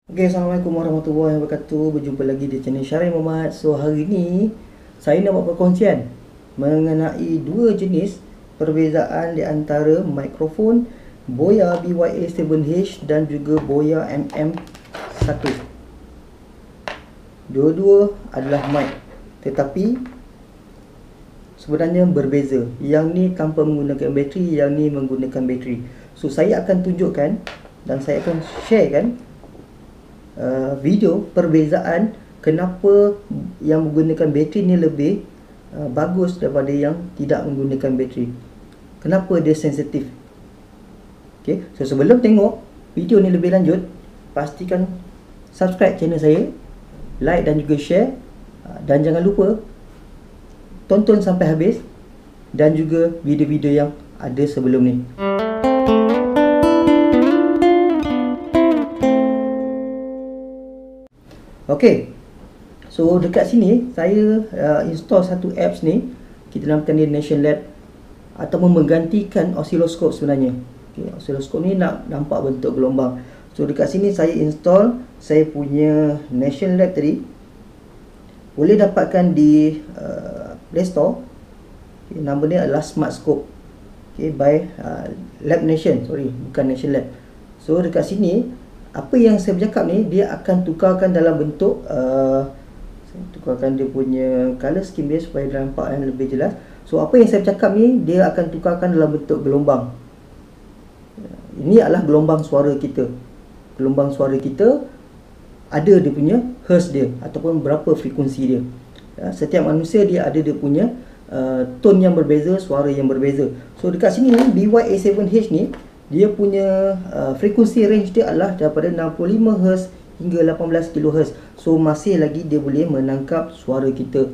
Okay, Assalamualaikum warahmatullahi wabarakatuh. Berjumpa lagi di channel Syarif Muhammad. So, hari ni saya nak buat perkongsian mengenai dua jenis perbezaan di antara mikrofon Boya BYA7H dan juga Boya MM1. Dua-dua adalah mic, tetapi sebenarnya berbeza. Yang ni tanpa menggunakan bateri, yang ni menggunakan bateri. So, saya akan tunjukkan dan saya akan sharekan video perbezaan kenapa yang menggunakan bateri ni lebih bagus daripada yang tidak menggunakan bateri. Kenapa dia sensitif. Okay, so sebelum tengok video ni lebih lanjut, pastikan subscribe channel saya, like dan juga share, dan jangan lupa tonton sampai habis dan juga video-video yang ada sebelum ni. Okey, so dekat sini saya install satu apps ni. Kita namakan dia Nation Lab, ataupun menggantikan osiloskop sebenarnya. Okay, osiloskop ni nak nampak bentuk gelombang. So dekat sini saya install saya punya Nation Lab tadi. Boleh dapatkan di Play Store. Okay, nama dia adalah Smart Scope. Okay, by Lab Nation, sorry, bukan Nation Lab. So dekat sini apa yang saya bercakap ni, dia akan tukarkan dalam bentuk saya tukarkan dia punya color scheme dia supaya nampak yang lebih jelas. So apa yang saya bercakap ni, dia akan tukarkan dalam bentuk gelombang. Ini adalah gelombang suara kita. Gelombang suara kita ada dia punya hertz dia, ataupun berapa frekuensi dia. Setiap manusia dia ada dia punya tone yang berbeza, suara yang berbeza. So dekat sini BYA7H ni, dia punya frekuensi range dia adalah daripada 65 Hz hingga 18 kHz. So masih lagi dia boleh menangkap suara kita,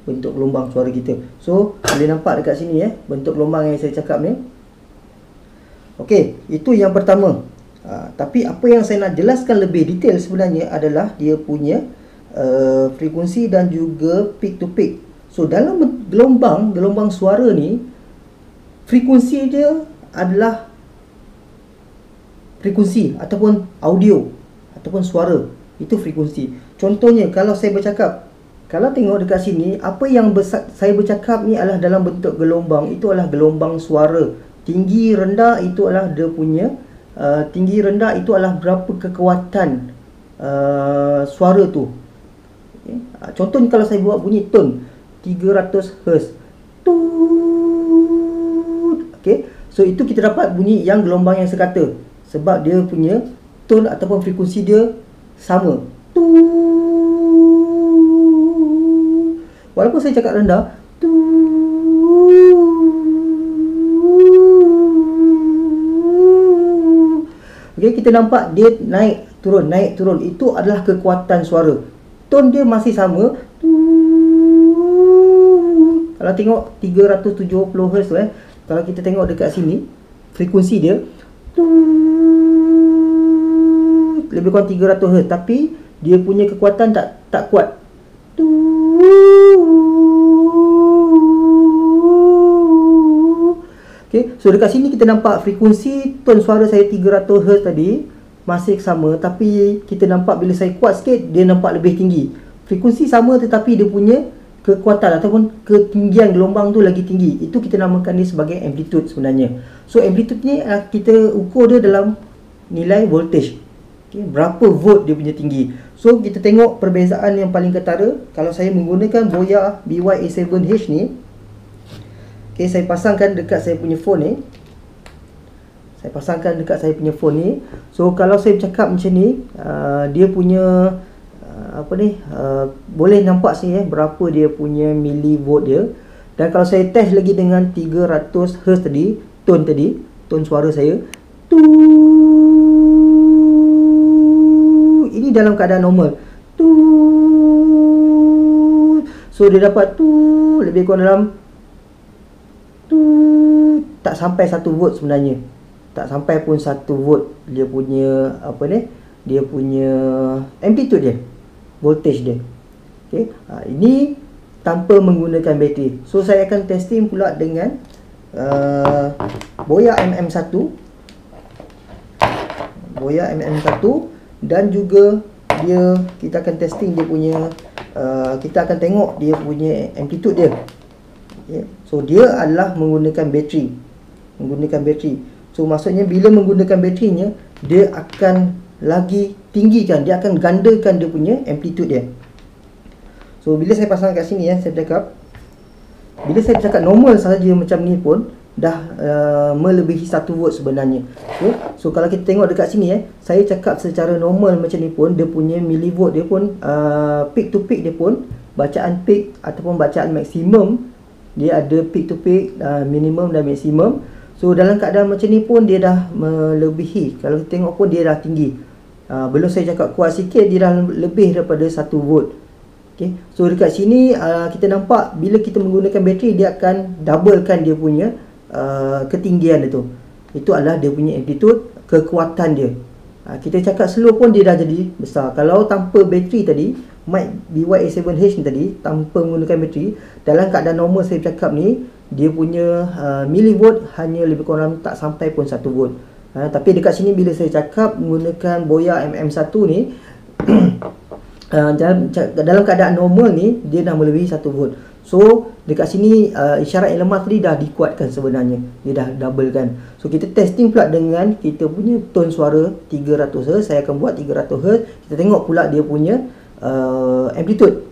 bentuk gelombang suara kita. So boleh nampak dekat sini bentuk gelombang yang saya cakap ni. Okey, itu yang pertama. Tapi apa yang saya nak jelaskan lebih detail sebenarnya adalah dia punya frekuensi dan juga peak to peak. So dalam gelombang suara ni, frekuensi dia adalah frekuensi ataupun audio ataupun suara. Itu frekuensi. Contohnya kalau saya bercakap, kalau tengok dekat sini, apa yang saya bercakap ni adalah dalam bentuk gelombang. Itu adalah gelombang suara. Tinggi rendah itu adalah dia punya tinggi rendah itu adalah berapa kekuatan suara tu. Okay. Contohnya kalau saya buat bunyi tone 300 Hz. Okey. So itu kita dapat bunyi yang gelombang yang sekata, sebab dia punya tone ataupun frekuensi dia sama. Walaupun saya cakap rendah, okey, kita nampak dia naik turun. Itu adalah kekuatan suara. Tone dia masih sama. Kalau tengok 370 Hz tu kalau kita tengok dekat sini, frekuensi dia lebih kurang 300 Hz, tapi dia punya kekuatan tak kuat. Okay, so dekat sini kita nampak frekuensi tone suara saya 300 Hz tadi masih sama, tapi kita nampak bila saya kuat sikit, dia nampak lebih tinggi. Frekuensi sama tetapi dia punya kekuatan ataupun ketinggian gelombang tu lagi tinggi. Itu kita namakan dia sebagai amplitude sebenarnya. So amplitude ni kita ukur dia dalam nilai voltage. Okay, berapa volt dia punya tinggi. So kita tengok perbezaan yang paling ketara. Kalau saya menggunakan Boya BYA7H ni, okay, saya pasangkan dekat saya punya phone ni. So kalau saya bercakap macam ni, dia punya boleh nampak sini berapa dia punya milivolt dia. Dan kalau saya test lagi dengan 300 Hz tadi, tone suara saya, ini dalam keadaan normal. So dia dapat lebih kurang dalam tak sampai 1 volt sebenarnya. Tak sampai pun 1 volt dia punya dia punya amplitude dia, voltage dia. Okay. Ini tanpa menggunakan bateri. So saya akan testing pula dengan Boya MM1. dan juga kita akan testing dia punya, kita akan tengok dia punya amplitude dia. Okay. So dia adalah menggunakan bateri. So maksudnya bila menggunakan baterinya, dia akan lagi tinggikan, dia akan gandakan dia punya amplitude dia. So bila saya pasang kat sini saya bercakap, bila saya bercakap normal sahaja macam ni pun dah melebihi 1 volt sebenarnya. Okay. So kalau kita tengok dekat sini saya cakap secara normal macam ni pun, dia punya millivolt dia pun, peak to peak dia pun, bacaan peak ataupun bacaan maksimum dia ada peak to peak, minimum dan maksimum. So dalam keadaan macam ni pun dia dah melebihi, kalau kita tengok pun dia dah tinggi. Belum saya cakap kuat sikit, dia dah lebih daripada 1 volt. Okay. So dekat sini kita nampak bila kita menggunakan bateri, dia akan doublekan dia punya ketinggian dia tu. Itu adalah dia punya amplitude, kekuatan dia. Kita cakap slow pun dia dah jadi besar. Kalau tanpa bateri tadi, mic BY-A7H ni tadi, tanpa menggunakan bateri, dalam keadaan normal saya cakap ni, dia punya millivolt hanya lebih kurang tak sampai pun 1 volt. Tapi dekat sini bila saya cakap menggunakan Boya MM1 ni dalam keadaan normal ni, dia dah melebihi 1 volt. So dekat sini isyarat yang lemah tadi dah dikuatkan sebenarnya, dia dah double kan. So kita testing pula dengan kita punya tone suara 300Hz. Saya akan buat 300Hz. Kita tengok pula dia punya amplitude.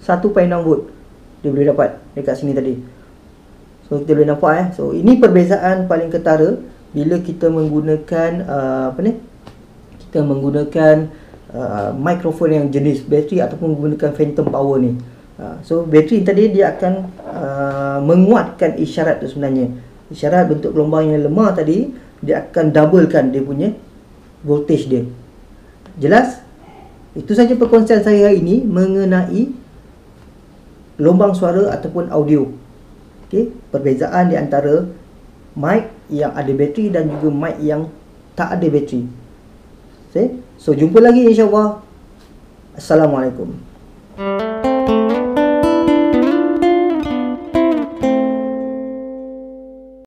Satu 1.6 volt dia boleh dapat dekat sini tadi. So kita boleh nampak So ini perbezaan paling ketara bila kita menggunakan kita menggunakan mikrofon yang jenis bateri ataupun menggunakan phantom power ni. So bateri tadi dia akan menguatkan isyarat tu sebenarnya. Isyarat bentuk gelombang yang lemah tadi, dia akan doublekan dia punya voltage dia. Jelas? Itu saja perkongsian saya hari ini mengenai gelombang suara ataupun audio. Okey, perbezaan di antara mic yang ada bateri dan juga mic yang tak ada bateri. Okay? So jumpa lagi insya-Allah. Assalamualaikum.